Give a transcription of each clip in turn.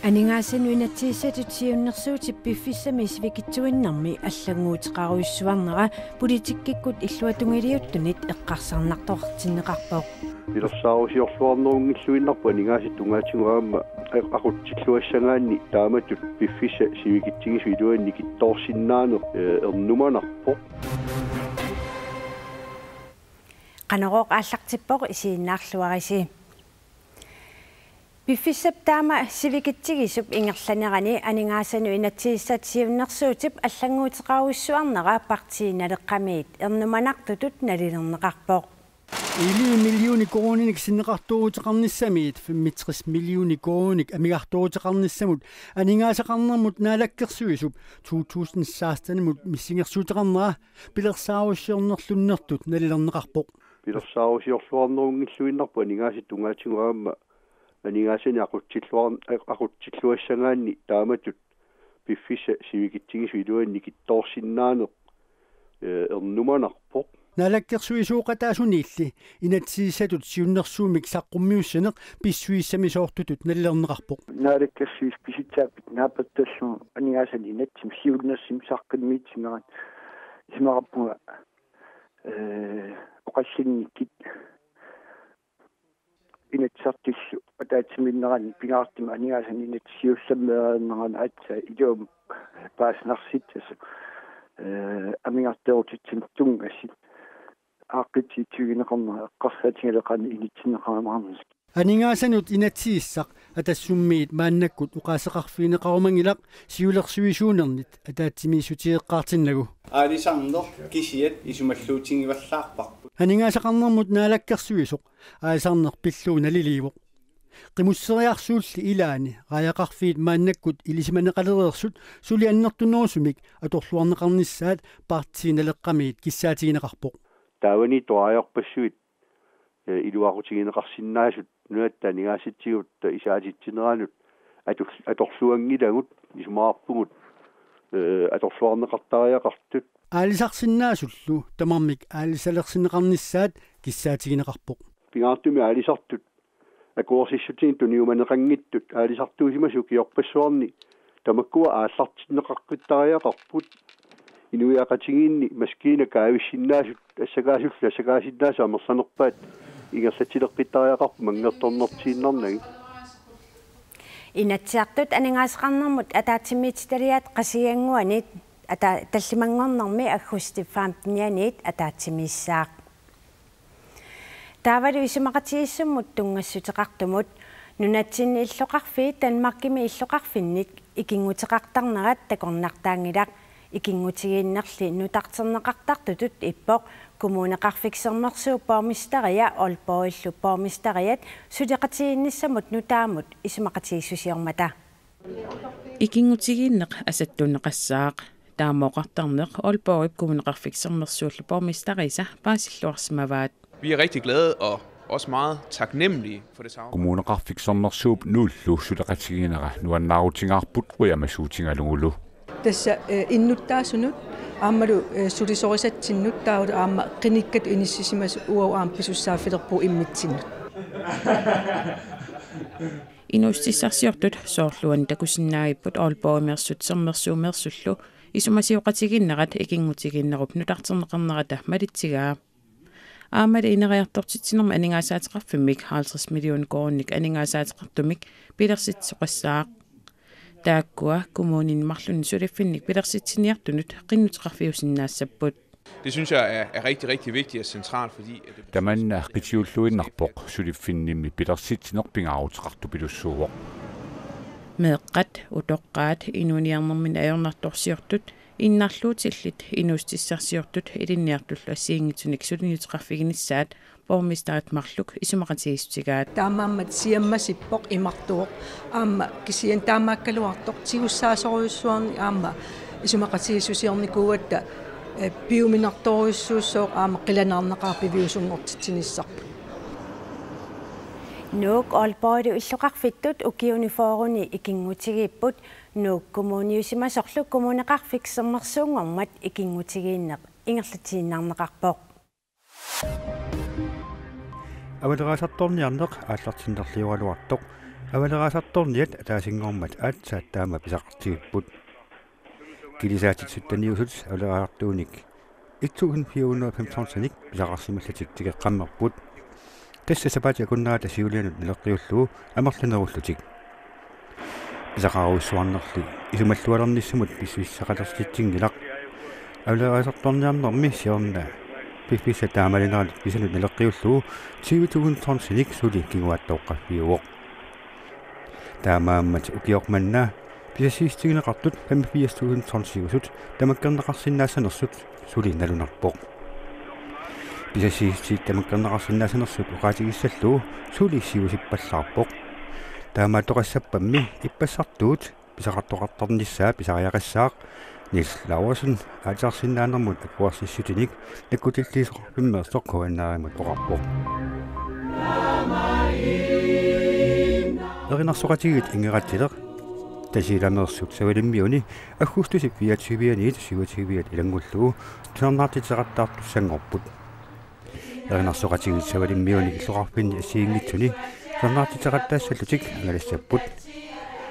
Aningasen uinatiisatutiunnersuuti piffissami isvikitsuinnarmi аллагуутеқаруйссуарнера политиккиккут иллуатунгилиутtunit эққарсарнартоқартиннеқарпоқ пилерсаарусиорлуарнерунгиллуиннарпу анигаасит тунгаатингуаама ақутсиллуассангаанни тааматут пиффиса сивикитсигисуилуанни китторсиннаанеқ эрнуманарпоқ қанероқ ааллартиппоқ исииннаарлуариси Piffissap taama sivikitsigisup ingerlanerani aningaasanu inatiissatiunnersuutip аллагуутеқаруйссуарнера партиинналеққамиит эрнуманартутут налилернеқарпоқ 11 миллиони короник синеқартуутеқарниссамиит 35 миллиони короник амигартуутеқарниссамут анигаасақарнермут наалаккерсуисуп 2016-мут миссингерсуутеқарнера пилерсааруссиорнерлуннертут налилернеқарпоқ пилерсаарусиорлуарнерунгиллуиннарпу анигаасит тунгаатингуаама анигаасани aqutsилluassангаанни тааматут пиффиса сивикитсигисуилуанни китторсиннаанеқ эрнуманарпоқ налаккерсуисууқатаасуниилли инатсиисатут сиуннерсуумик саққуммиуссанеқ писсуиссами соортутут наллернеқарпоқ налаккерсуис писитсааппит наапатталлу анигаасани инатсим сиуннерсим саққиммиитсимерат исмараппуга оқассинниккит инатсартиссу атаатсиминнерани пигаартима анигаасани инатсиуссаммерааннерана атса илуум пааснарситсасу амигартерутитсим тунгассит ааққитсиитсугинеқарнера эққарсаатингалеқани инитсинеқарамаарнис анигаасанут инатсииссақ атассуммиит мааннаккут уқаасеқарфиинеқарумангилақ сиулерсуисуунернит атаатсимииссутиеққартиннагу аалисарнер кисиат исумаллуутингиваллаарпарпут анигаасақарнермут наалаккерсуисоқ аасарнер пиллуу налиливоқ qimуссериарсуулли илаани рааяқарфиит мааннаккут илисиманеқалереерсут сулианнертунерусумик аторлуарнеқарниссаат партииналеққамиит киссаатигинеқарпоқ таавани тоаajorpassuit илуақутигинеқарсиннаасут нуатта анигааситсигутта исаатитсинераанут аторлуангилагут исмаарпугут аторлуарнеқартариақартут аалисарсиннаасуллу тамармик аалисалерсинеқарниссаат киссаатигинеқарпоқ пигаартуми аалисартут акуорсиссутин туниуманеқангиттут аалисартуусимасу киорпассуарни тамаккуа ааллартиннеқаққиттариақарпут инуиақатигиинни маскиина каависсиннаасут ассакаасулла ассакаасиннааса амерсанерпаат ингерсатилеққиттариақарпу мангерторнертииннарнаги инатсиартут анигаасеқарнермут атаатсимиититалиаат қасиангуанит ата таллимангорнэрми аггустиффаамтнианит атаатсимииссаақ таавалу исумақатииссуммут тунгассутеқартумут нунатсинни иллоқарфи танмаркими иллоқарфинник икингутеқартарнерат такорнартаангилақ икингутигииннерли нутартернеқартартутут иппоқ коммунеқарфиксернерсуу пормистария олпоиллу пормистариат сулеқатигинниссамут нутаамут исумақатииссусиормата икингутигииннеқ асаттунеқассаақ таамоқартарнеқ олпоорип коммунеқарфиксернерсууллу пормистариса паасиллуарсимаваат. Vi er rigtig glade og også meget taknemmelige for det samarbejde. Kommuneqarfiksernersuup nullu suleqatiginera nuannaarutingaarput quyamassuutingalungulu. Tassa innutaasunut aammalu sulisorisattinnut taawut aamma qinikkat inissisimas uau aampisussaaffilerpu immitsinnut. Inustissarsiortut soorluan takusinnaaipput olpoomerssut sernersuumersullu isumasiuqatiginnerat ikingutiginnerup nutarterneqarnerata malitsigaa. Aamada ineriartortitsinerma aningaasaateqarfimmik 50 million koronik aningaasaateqartumik pilersitsoqassaaq taakkua kommunin marlunni suliffinnik pilersitsiniartunut qinnuteqarfiusinnaassaput. Det synes jeg er rigtig, rigtig vigtigt og centralt, fordi tamanna qitiulluinnarpoq suliffinnimmi pilersitsinerpingaaruteqartupilussuuvoq meeqqat utoqqaat inuuniarnermin ajornartorsiortut innarluutillit inustissarsiortut ilinniartullu assiingitunik suliniuteqarfiginissaat pormistarat marluk isumaqatigiissutigaat taamaammat siammasippoq imartuoq aamma kisian taamaakkaluartoq tigussaasoruyussuarni aamma isumaqatigissusiornikuuatta piuminartoruissuussooq aamma qilanarneqarpiviusungortitsinissarput nuuk olpoodu illuqarfittut ukiunifooruni ikingutigiipput nuuk kommuniusimasorlu kommuneqarfiksernersuungormat ikingutigiinneq ingerlatiinnaarneqarpoq авалерасартторниарнеқ ааллартиннерлиуалуартоқ авалераасарторниат атаасингормат аатсаат таама писақартигиппут килисаатит суттаниусут авалераартууник 1415 писақарсималлатик тигеққаммерпут тасса сапати акуннаата сиулианут нелеққиуллуу амерланеруллутик писақаруиссуарнерли исумаллуалерниссамут писсуиссақалерситсингилақ авалераасарторниарнерми сиорна писписа таамалинералит писанут нелеққиуллуу 2030 сули кигуаттооққаффиуоқ таамааммат укиорманна писасиистигинеқартут 85,000 тамаккернеқарсинаассанерсут сули налунарпоқ писасиистиг тамаккернеқарсинаассанерсут уқаатигиссаллуу сули сиусиппаллаарпоқ таамаатоқассаппамми иппассартуут писақартоқарторниссаа писариақассаақ Niels Laursen аатсарсиннаанермут акуарсиссутиник аккутиллиисоқарпиммерсоқ куаннааримут оқарпоқ эринарсоқатигит ингератилеқ тасиламерсут савалиммиуни аггустусип 24-ниит 27-иат илангуллуу тунарнаартитеқартаартуссангорпут эринарсоқатигит савалиммиуни иллоқарпинни ассиингитсуни тунарнаартитеқаттаассаллутик ангалассаппут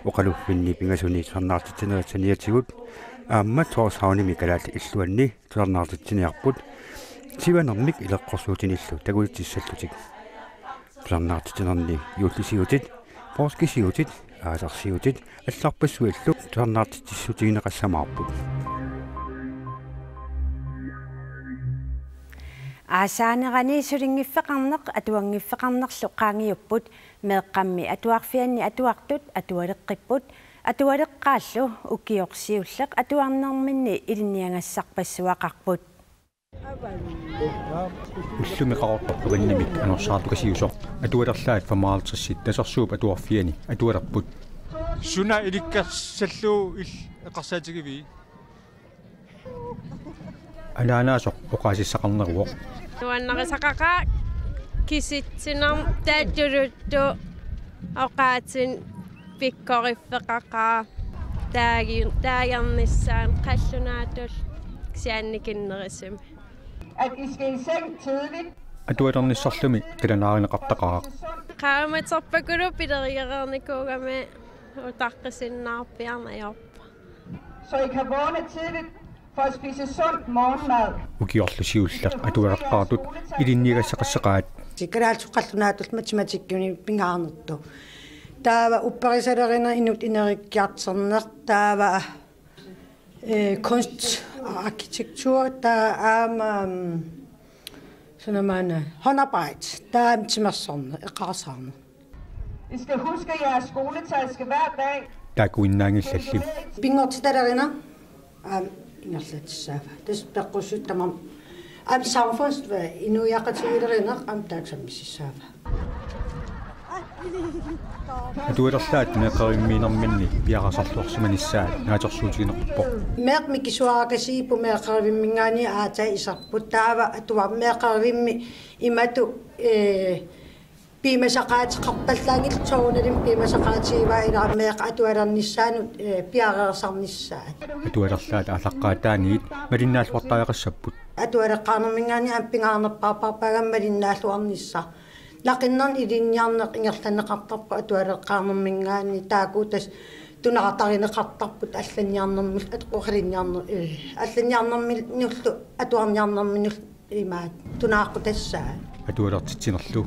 оқалуффинни пингасуни тунарнаартитенератсаниатигут аамма тоорсауними калаалли иллуанни тунарнаартитсиниарпут сиванермик илеққорсуутиниллу тагулитиссаллутик тунарнаартитенерни юуллисиутит поскисиутит аасарсиутит алларпассуиллу тунарнаартитиссутигинеқассамаарпут аасаанерани сулингиффеқарнеқ атуангиффеқарнерлу qaangiupпут меэққамми атуарфианни атуартут атуалеққиппут атуалеққааллу укиорсиуллеқ атуарнерминни илинниангассарпассуақарпут уллумеқарорпарпугиннамик анерсаартукасиусоқ атуалерлаат фамаалтэрсит тасерсууп атуарфиани атуалерпут суна иликкерсаллуу ил эқарсаатигиви алаанаасоқ оқаасиссақарнеруоқ туаннерисақақаа киситсинер таатулутту оqaатин пиккориффеқақаа таагерниссаан қаллунаатул сианникиннерисами at I skal i seng tidligt. атуалерниссарлуми қиланааринеқартақаа qaamaterpakulu pilerigereernikugame utaqqisinnаарpiarnaajorpa Så I kan vågne tidligt for at spise sund morgenmad. укиорлусиуллеқ атуалеққаартут илиннигассақассақаат сикалаалсуқаллунаатул математиккуни пингаарнерту таава упперисалерина инут инериккиартернер таава kunst og arkitektur, der er sådan noget håndarbejde, der er timmerserne, græserne. I skal huske jeres skoletaske hver dag. Der er guinnaangissalli. Binger til derinde. Ingerslet det spørger sig dem om samfundet endnu jeg kan til derinde om der som misisava. атуалерлаат меқаримминерминни пиарасарлуарсиманissaат наатерсуутигинерпо меқ микисуаагасиипу меқаривиммингаани аата исарпут таава атуа меқаривимми имату пимасақаатеқарпаллаагил тооналим пимасақаатииваа илаа меқ атуалерниссаанут пиареерсарнissaат атуалерлаат ааллаққаатааниит малиннаалуартаақассаппут атуалеққарнермингаани ампингаарнерпаапаапагам лақиннан илинниарнеқ ингерланеқартарпа атуалеққарнермингаани таакуутас тунақартаринеқартарпут алланниарнермил атуқалинниарнер алланниарнермил нуллу атуарниарнерминул имаат тунааққутассаа атуалертитсинерлу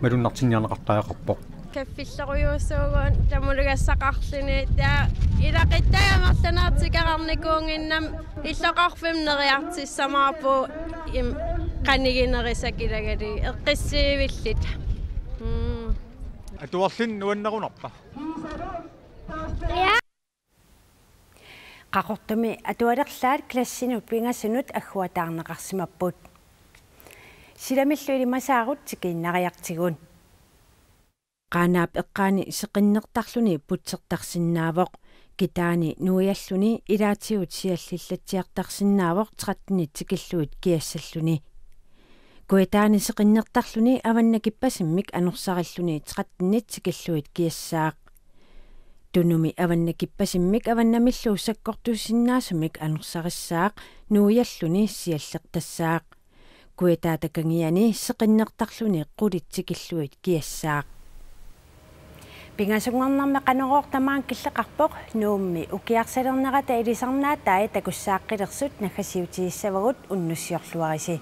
малуннартинниарнеқартаақарпоқ каффиллеруйуусуугуун тамулугассақарлини таа илақиттаамарланаартикарарникуунгиннам иллоқарфимнериартиссамаарпу qanniginerisakilagari eqqissiivillita atuarlin nuannarunarpa qaqortumi atualerlaat klassinut pingassunut agguataarneqarsimapput silamillu ilimasaarut tikiinnariartigun qaanaap eqqaani seqinnertarluni putsertarsinnaavoq kitaani nuialluni ilaatiut siallillatiartarsinnaavoq 13 tikilluit kiassalluni kuitaani seqinnertarluni avannakippassimmik anursarilluni 13 tikilluit kiassaaq tunumi avannakippassimmik avannamillu sakkortusinnaasumik anursarissaaq nuialluni siallertassaaq kuitaatakangiani seqinnertarluni qulit tikilluit kiassaaq Pingasungornarma qanoqortamaan killeqarpoq nuummi ukiarsalernerata ilisarnaataai takussaaqqilersut naggasiutiissavagut unnussiorluarisi.